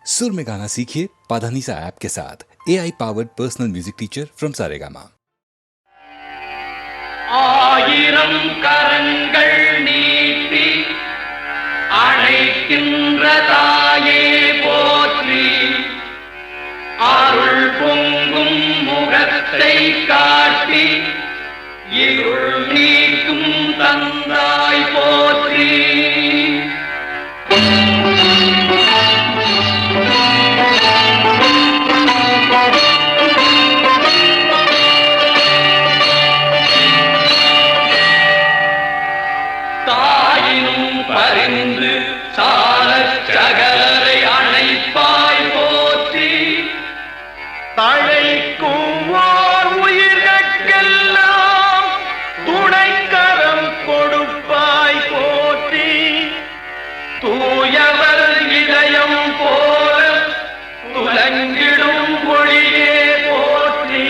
सुर में गाना सीखिए पाधानीसा ऐप के साथ। AI powered personal music teacher from Saregama. ஆயிரம் கரங்கள் நீட்டி அழைக்கின்ற தாயே போற்றி, அருள் பொங்கும் முகத்தை காட்டி இருள் நீக்கும் தந்தாய் போற்றி. பரிந்து சாலச் சகலரை அணைப்பாய் போற்றி, தழைக்கும் ஓர் உயிர்கட்கெல்லாம் துணைக்கரம் கொடுப்பாய் போற்றி. தூயவர் இதயம் போல துலங்கிடும் ஒளியே போற்றி.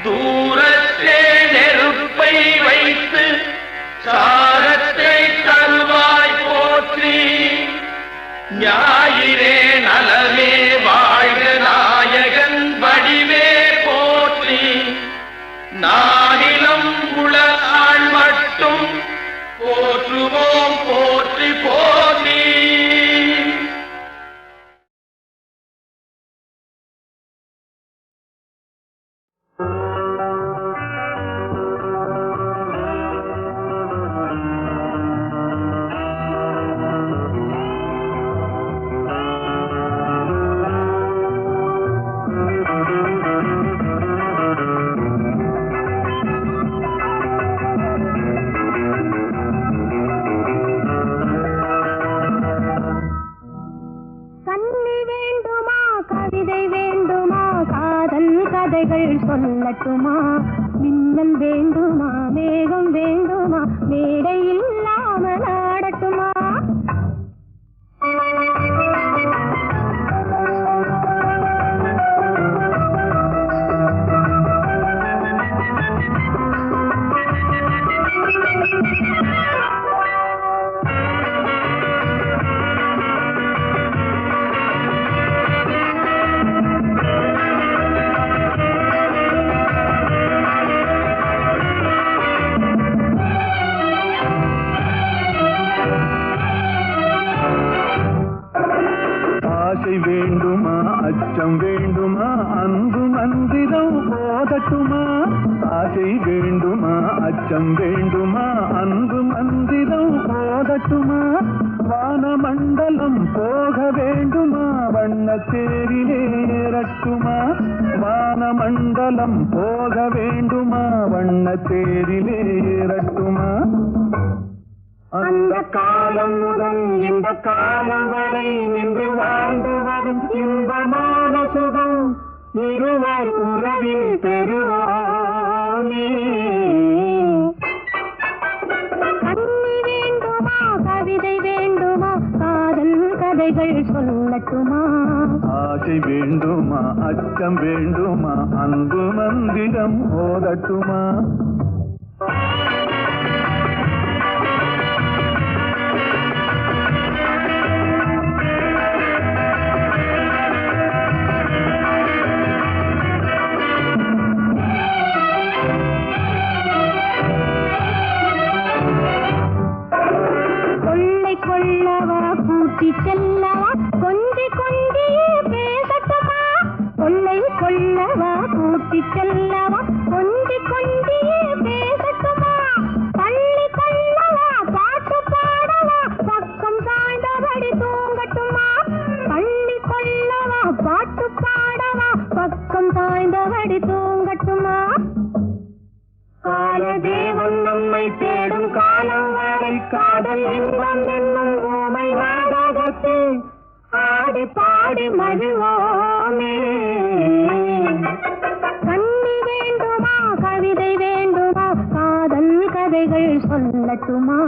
தூரத்தே நெருப்பை வைத்து சாரத்தை தருவாய் போற்றி. ஞாயிறே நலமே வாழ்க நாயகன் வடிவே போற்றி. நானிலம் உலகாள் மட்டும் போற்றுவோம் போற்றி போற்றி. சொல்லட்டுமா, மின்னல் வேண்டுமா, மேகம் வேண்டுமா, மேடை இல்லாமல் ஆடட்டுமா? வேண்டுமா, அச்சம் வேண்டுமா, அன்பு மந்திரம் போதட்டுமா? ஆசை வேண்டுமா, அச்சம் வேண்டுமா, அன்பு மந்திரம் போதட்டுமா? வானமண்டலம் போக வேண்டுமா, வண்ணத்தேரிலே ஏறட்டுமா? வானமண்டலம் போக வேண்டுமா, வண்ணத்தேரிலே ஏறட்டுமா? அந்த காலம் முதல் இந்த காலம் வரை நின்று வாழ்ந்து வரும் இன்பமான சுகம் இருவர் உறவில் பெறுவாமே. கண்ணி வேண்டுமா, கவிதை வேண்டுமா, காதல் கதைகள் சொல்லட்டுமா? ஆசை வேண்டுமா, அச்சம் வேண்டுமா, அன்பு மந்திரம் ஓதட்டுமா? கொள்ளவா கூட்டி செல்லவா, கொஞ்சி கொஞ்சியே பேசட்டுமா? கொள்ளை கொள்ளவா கூட்டி செல்லவா, கொஞ்சி கொஞ்சியே பேசட்டுமா? பள்ளி கொள்ளவா பாட்டு பாடவா, பக்கம் சாய்ந்தபடி தூங்கட்டுமா? பள்ளி கொள்ளவா பாட்டு பாடவா, பக்கம் சாய்ந்தபடி தூங்கட்டுமா? காலதேவன் நம்மை தேடும் காலம் வரை காதல் இன்பம் என்னும் ஊமை நாடகத்தில் ஆடி பாடி மகிழ்வோமே. கண்ணி வேண்டுமா, கவிதை வேண்டுமா, காதல் கதைகள் சொல்லட்டுமா?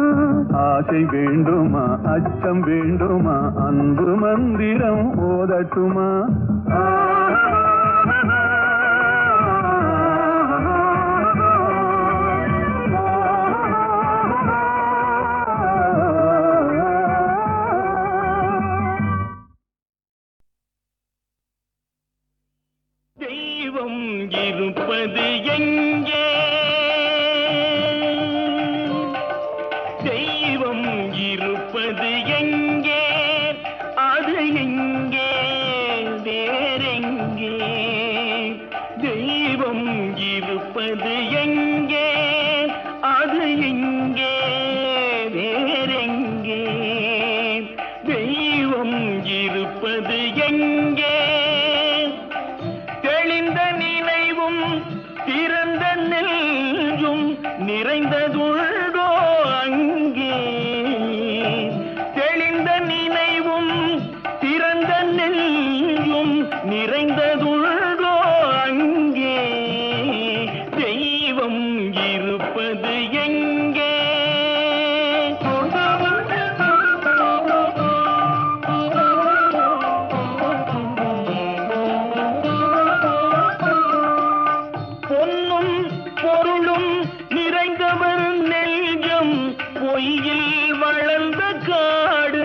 ஆசை வேண்டுமா, அச்சம் வேண்டுமா, அன்பு மந்திரம் ஓதட்டுமா? தெய்வம் இருப்பது எங்கே? தெய்வம் இருப்பது எங்கே? அது எங்கே? வேறெங்கே? தெய்வம் இருப்பது எங்கே? அது எங்கே? வேறெங்கே? தெய்வம் இருப்பது எங்கே? தெளிந்த நினைவும் திறந்த நெஞ்சும் நிறைந்ததுள்ளோ அங்கே? தெளிந்த நினைவும் திறந்த நெஞ்சும் நிறைந்ததுள்ளோ அங்கே? தெய்வம் இருப்பது எங்கே? பொன்னும் பொருளும் நிறைந்தவர் நெஞ்சம் பொய்யில் வளர்ந்த காடு.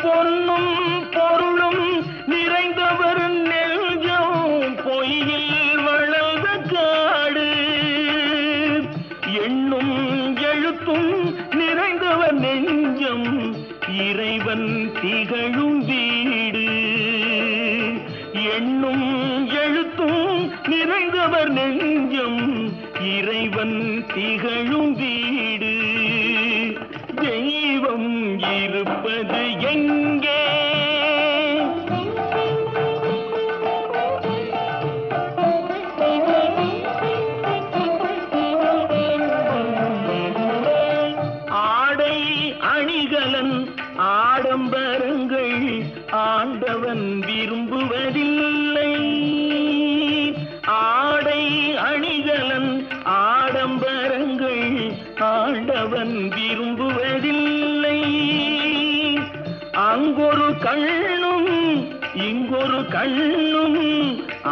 பொன்னும் பொருளும் நிறைந்தவர் நெஞ்சம் பொய்யில் வளர்ந்த காடு. எண்ணும் எழுத்தும் நிறைந்தவர் நெஞ்சம் இறைவன் திகழும் வீடு. எண்ணும் எழுத்தும் நிறைந்தவர் நெஞ்சம் இறைவன் திகழும் வீடு. தெய்வம் இருப்பது எங்கே? ஆடை அணிகலன் ஆடம்பரங்கள் ஆண்டவன் விரும்புவதில்லை. ஆடை அணிகலன் ஆடம்பரங்கள் ஆண்டவன் விரும்புவதில்லை. அங்கொரு கண்ணும் இங்கொரு கண்ணும்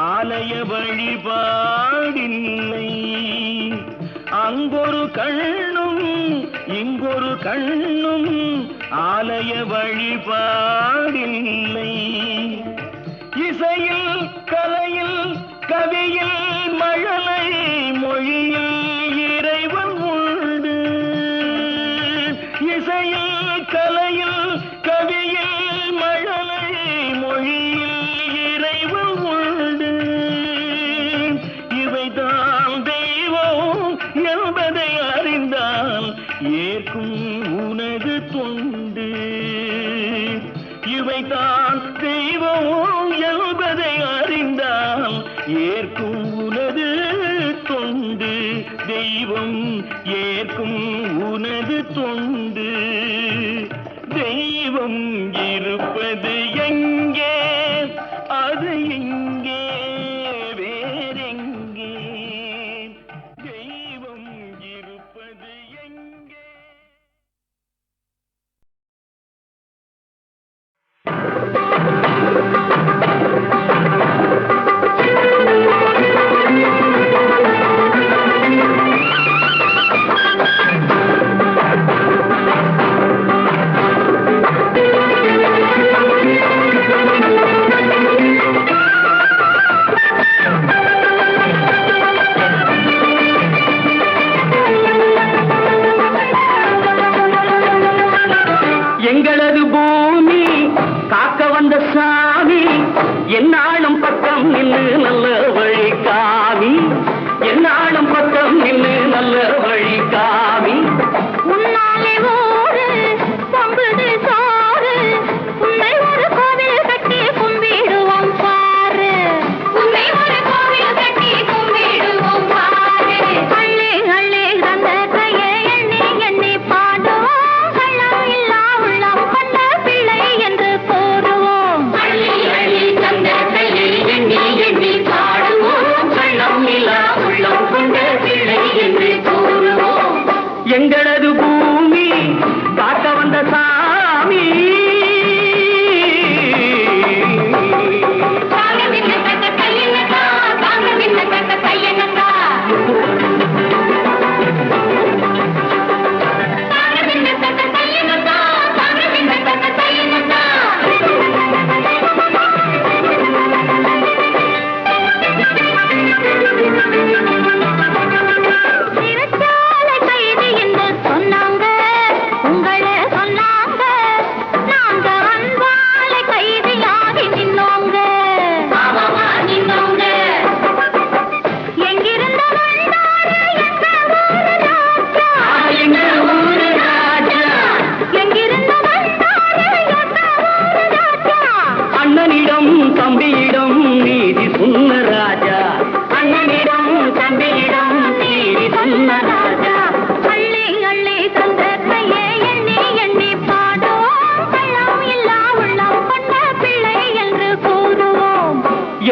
ஆலய வழிபாடில்லை. அங்கொரு கண்ணும் இங்கொரு கண்ணும் ஆலய வழிபாடில்லை. இசையில் கலையில் கவியில் மழலை மொழியில் இறைவன் உண்டு. இசையில் கலையில் கவியில் மழலை மொழியில் இறைவன் உண்டு. இவைதான் தெய்வம் என்பதை அறிந்தால் ஏற்கும் உனது தொண்டு. இவைதான் தெய்வம் என்பதை அறிந்தால் ஏற்கும் உனது தொண்டு. தெய்வம் ஏற்கும் உனது தொண்டு. தெய்வம் இருப்பது எங்கே? அது எங்கே? வேறெங்கே? தெய்வம் இருப்பது எங்கே?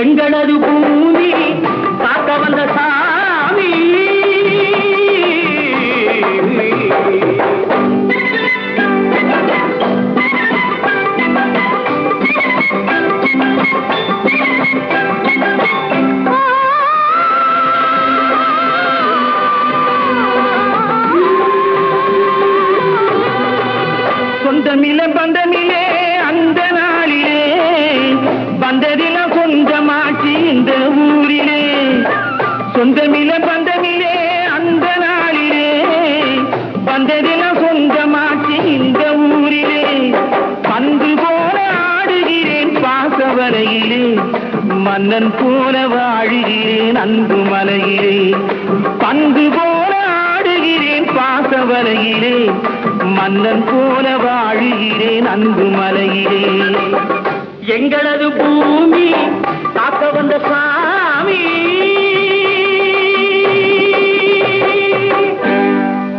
எங்களது பூமி காக்க வந்த சாமி. சொந்தமில்லை பந்தமில்லே அந்த நாளிலே வந்ததில கொஞ்சமாச்சு இந்த ஊரிலே. சொந்தமில்லை பந்தமில்லே அந்த நாளிலே வந்ததில கொஞ்சமாச்சு இந்த ஊரிலே. பந்து போல ஆடுகிறேன் பாசவரையிலே, மன்னன் போல வாழுகிறேன் அன்பு மலையிலே. பந்து போல ஆடுகிறேன் பாசவரையிலே, மன்னன் போல வாழுகிறேன் அன்பு மலையிலே. எங்களது பூமி காக்க வந்த சாமி.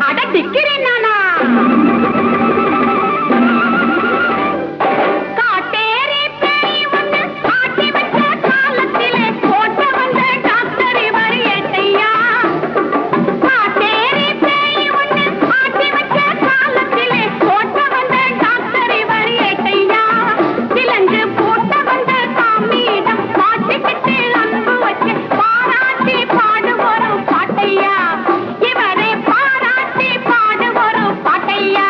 அட திக்கிறேன் நானா காட்டேரி பேய் ஒண்ணு ஆட்டி வச்ச காலத்திலே போட்ட வந்த டாக்டர் இவர் ஏட்டையா. காட்டேரி பேய் ஒண்ணு ஆட்டி வச்ச காலத்திலே போட்ட வந்த டாக்டர் இவர் ஏட்டையா. விலங்கு போட்ட வந்த சாமியிடம் மாட்டிக்கிட்டு அன்பு வச்சு பாராட்டி பாடு வரும் பாட்டையா. இவரே பாராட்டி பாடு வரும் பாட்டையா.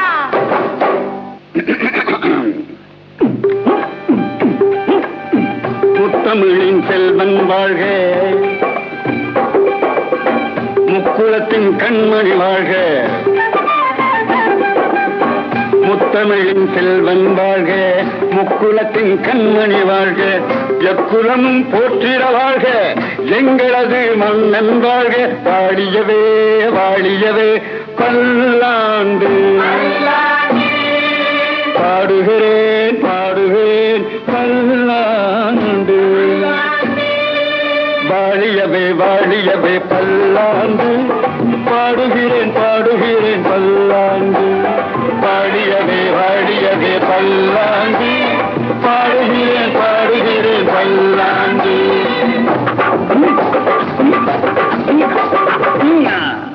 முத்தமிழின் செல்வன் வாழ்க, முக்குளத்தின் கண்மணி வாழ்க. முத்தமிழின் செல்வன் வாழ்க, முக்குளத்தின் கண்மணி வாழ்க. எக்குலமும் போற்றிட வாழ்க, எங்களது மன்னன் வாழ்க. வாழியவே வாழியவே பல்லாண்டு. பாடுகிறேன் பாடுகிறேன் பல்லாண்டு. வாழியவே வாழியவே பல்லாண்டு. பாடுகிறேன் பாடுகிறேன் பல்லாண்டு. வாழியவே வாழியவே பல்லாண்டு. பாடுகிறேன் பாடுகிறேன் பல்லாண்டு.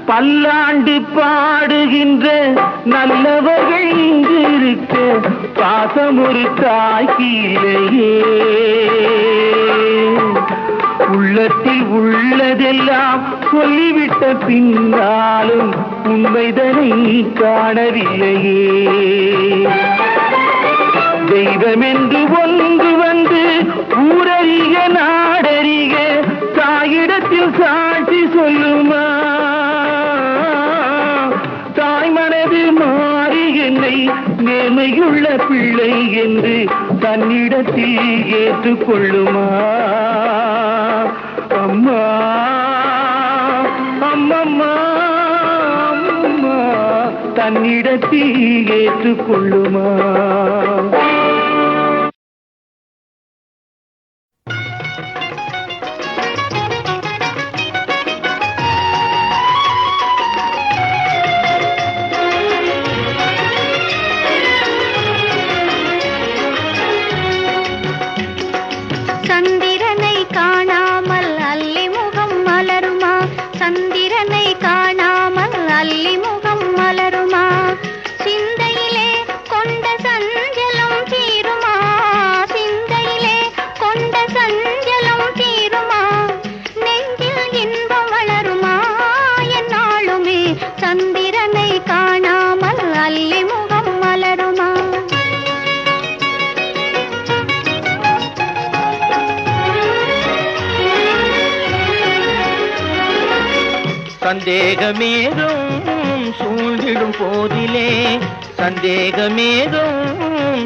பல்லாண்டு பாடுகின்ற நல்லவர்கள் இங்கு இருக்க பாசம் ஒரு தாய்க்கிலேயே. உள்ளத்தில் உள்ளதெல்லாம் சொல்லிவிட்ட பின்னாலும் உண்மைதனை காணவில்லையே. தெய்வம் என்று ஒன்று வந்து ஊரறிய நாடறிய தாயிடத்தில் சாட்சி சொல்லுமா. தாய் மனது மாறி என்னை நேர்மையுள்ள பிள்ளை என்று தன்னிடத்தில் ஏற்றுக்கொள்ளுமா. அம்மா அம்மம்மா அம்மா தன்னிடத்தில் ஏற்றுக்கொள்ளுமா. சந்திரனை காணாமல் அல்லி முகம் மலருமா. சந்திரனை காணாமல் அல்லி முகம் மலருமா. சிந்தையிலே கொண்ட சஞ்சலம் தீருமா. சிந்தையிலே கொண்ட சஞ்சலம் தீருமா. நெஞ்சில் இன்பம் வளருமா. என்னாலுமே சந்திரனை காணாமல் அல்லி முகம் மலருமா. சந்தேகமேதும் சூழ்ந்திடும் போதிலே, சந்தேகமேதும்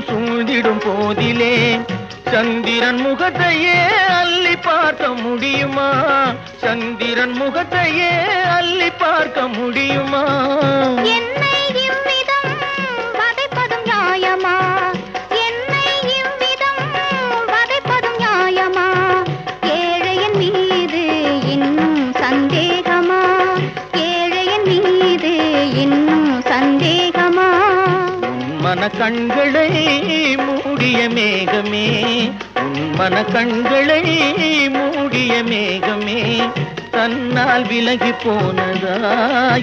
சூழ்ந்திடும் போதிலே சந்திரன் முகத்தையே அள்ளி பார்க்க முடியுமா. சந்திரன் முகத்தையே அள்ளி பார்க்க முடியுமா. என்னை இவ்விதம் வதைப்பதும் நியாயமா. என்னை இவ்விதம் வதைப்பதும் நியாயமா. ஏழையின் மீது இன்னும் சந்தேகமா. ஏழையின் மீது இன்னும் சந்தேகமா. மன கண்களை மூடிய மேகமே உன் மன கண்களை மூடிய மேகமே தன்னால் விலகி போனதா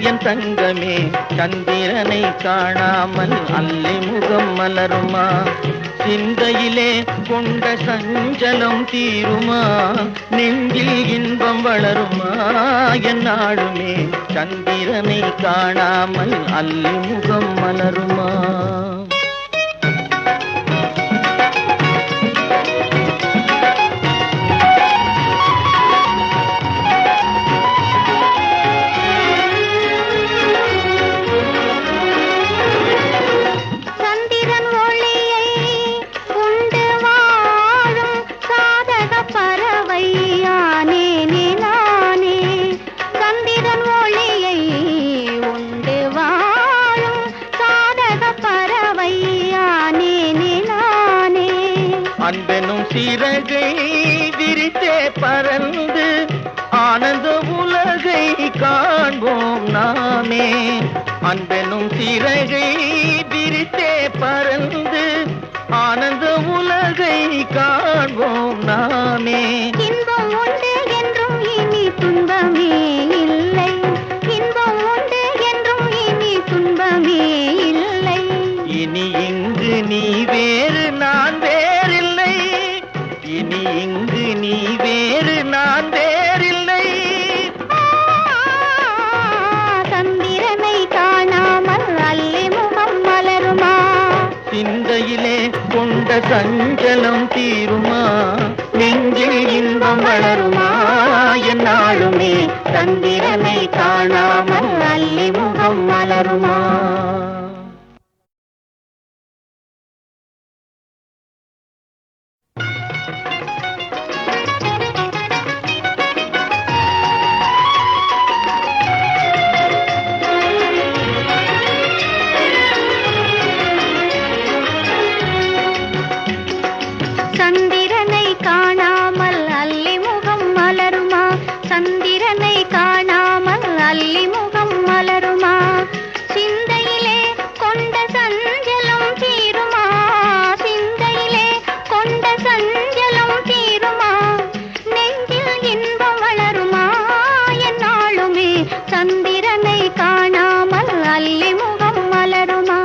என் தங்கமே சந்திரனை காணாமல் அல்லி முகம் மலருமா சிந்தையிலே கொண்ட சஞ்சலம் தீருமா நெஞ்சில் இன்பம் வளருமா என் நாடுமே சந்திரனை காணாமல் அல்லி முகம் மலருமா அன்பெனும் சிறகை விரித்தே பறந்து ஆனந்த உலகை காண்போம் நாமே அன்பெனும் சிறகை விரித்தே பறந்து ஆனந்த உலகை காண்போம் நாமே இன்பம் உண்டு என்றும் இனி துன்பமே இல்லை இன்பம் உண்டு என்றும் இனி துன்பமே இல்லை இனி இங்கு நீ வேறு நான் வேறில்லை இனி இங்கு நீ வேறு நான் வேறில்லை சந்திரனை காணாமல் அல்லி முகம் மலருமா சிந்தையிலே கொண்ட சஞ்சலம் தீருமா நெஞ்சில் இன்பம் வளருமா என்னாலுமே சந்திரனை காணாமல் அல்லி முகம் மலருமா சந்திரனை காணாமல் அல்லி முகம் மலருமா சந்திரனை காணாமல் அல்லி முகம் மலருமா சிந்தையிலே கொண்ட சஞ்சலம் தீருமா சிந்தையிலே கொண்ட சஞ்சலம் தீருமா நெஞ்சில் இன்பம் வளருமா என்னாலுமே சந்திரனை காணாமல் அல்லி முகம் மலருமா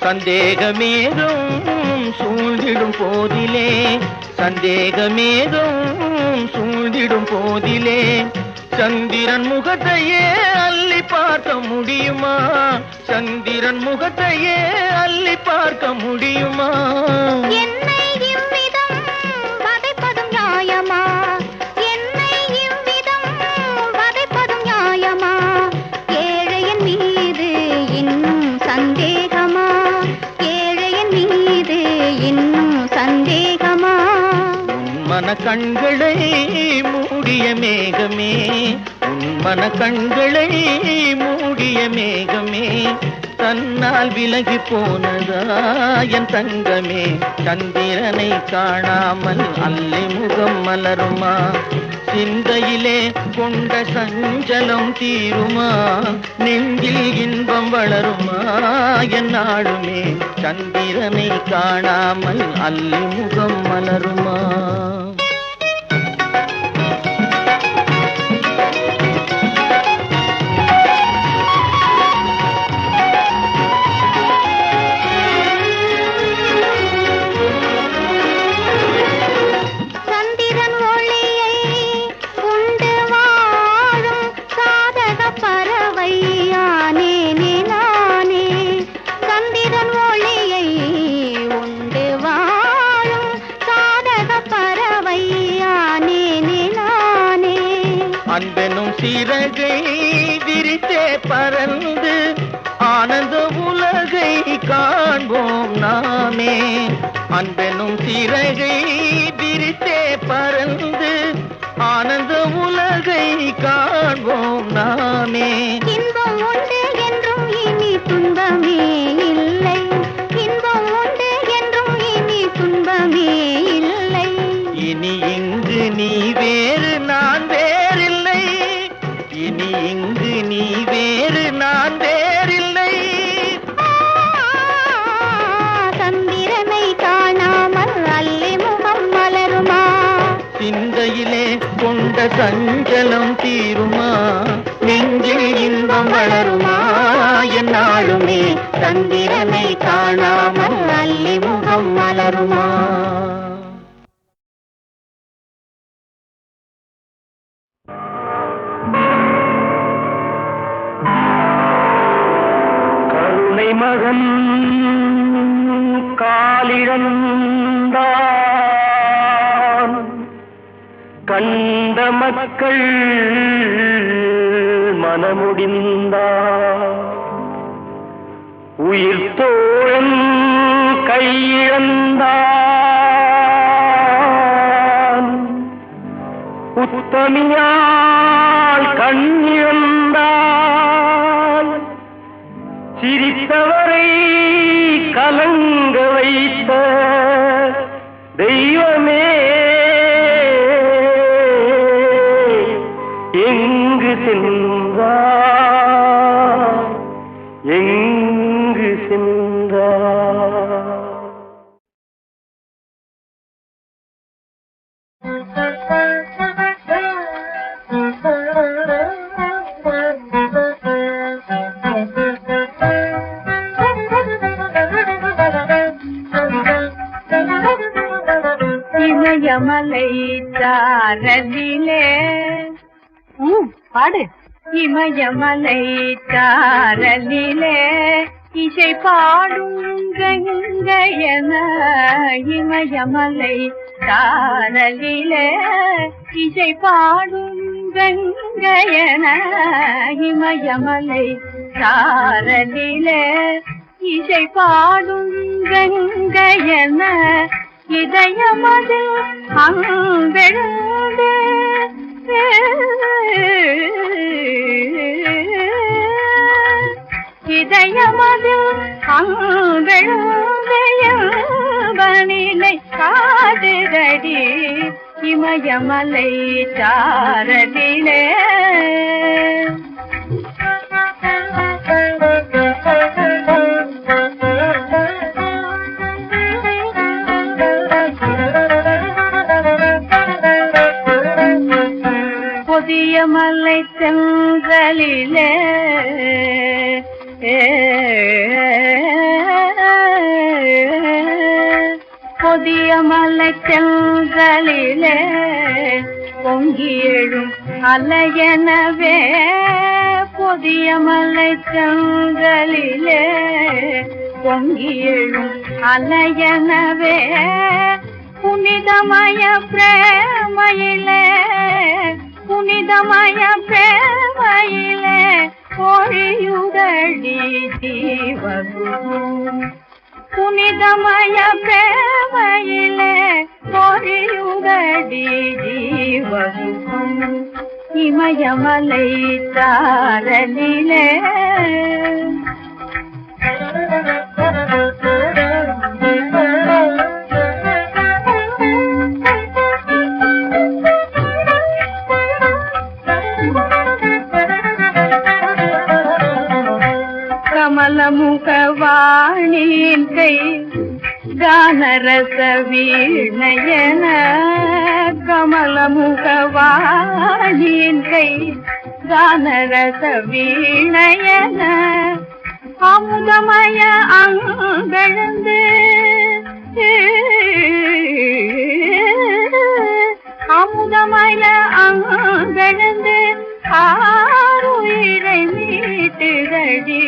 சந்தேகமேதும் சூழ்ந்திடும் போதிலே சந்தேகமேதும் சூழ்ந்திடும் போதிலே சந்திரன் முகத்தையே அள்ளி பார்க்க முடியுமா சந்திரன் முகத்தையே அள்ளி பார்க்க முடியுமா என்னை இவ்விதம் வதைப்பதும் நியாயமா என்னை இவ்விதம் வதைப்பதும் நியாயமா ஏழையன் மீது இன்னும் சந்தேகமா ஏழையன் மீது இன்னும் சந்தேகமா உன் மன கண்களை மூடிய மேகமே உன் மன கண்களை மூடிய மேகமே தன்னால் விலகி போனதா என் தங்கமே சந்திரனை காணாமல் அல்லி முகம் மலருமா சிந்தையிலே கொண்ட சஞ்சலம் தீருமா நெஞ்சில் இன்பம் வளருமா என் நாடுமே சந்திரனை காணாமல் அல்லி முகம் மலருமா சந்திரன் ஒளியை உண்டு வாழும் சாதக பறவை ஆனேனே நானே சந்திரன் ஒளியை உண்டு வாழும் சாதக பறவை ஆனேனே நானே அன்பெனும் சிறகை விரித்தே பறந்து ஆனந்த உலகை காண்போம் நாமே அன்பெனும் சிறகை விரித்தே பறந்து ஆனந்த உலகை காண்போம் நாமே இன்பம் உண்டு என்றும் இனி துன்பமே இல்லை இன்பம் உண்டு என்றும் இனி துன்பமே இல்லை இனி இங்கு நீ வேறு நான் வேறில்லை நீ இங்கு நீ வேறு நான் வேறில்லை. சந்திரனை காணாமல் அல்லி முகம் மலருமா? சிந்தையிலே கொண்ட சஞ்சலம் தீருமா? நெஞ்சில் இன்பம் வளருமா? என்னாலுமே சந்திரனை காணாமல் அல்லி முகம் மலருமா? கருணை மகன் காலிழந்தான் கண்ட மக்கள் மனமுடிந்தார். உயிர் தோழன் கையிழந்தான் உத்தமியால் கண்ணிழந்தால் சிரித்தவரை கலங்க வைத்த தெய்வமே எங்கு சென்றார், எங்கு சென்றார்? இமயமலை சாரலிலே பாடு. இமயமலை சாரலிலே இசை பாடும் கங்கையன. இமயமலை சாரலிலே இசை பாடும் கங்கையன. இமயமலை சாரலிலே இசை பாடும் கங்கையன. இதயமது அங்கெழுந்து இதயமது அங்கெழுந்தனிலை காடுதடி. இமயமலை சாரலிலே புதிய மலை செங்கலிலே புதிய மலை செங்கலிலே பொங்கி எழும் அலையெனவே. புதிய மலை செங்கலிலே பொங்கி எழும் அலையெனவே. புனிதமய பிரேமையிலே புனிதமய பிரேமையிலே பொழியுதடி ஜீவகுரு. புனிதமய பிரேமையிலே பொழியுதடி ஜீவகுரு. இமயமலை சாரலிலே கமலமுகவாணியின் கை கானரச வீணையன. கமலமுகவாணியின் கை கானரச வீணையன. அமுதமய அங்கெழுந்து அமுதமய அங்கெழுந்து ஆருயிரை மீட்டுதடி.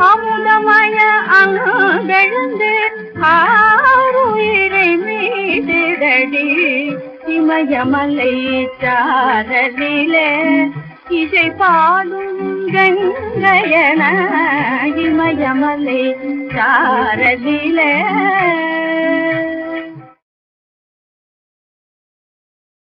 அமுதமய அங்கெழுந்து ஆருயிரை மீட்டுதடி. இமயமலை சாரலிலே இசை பாடும் கங்கையன. இமயமலை சாரலிலே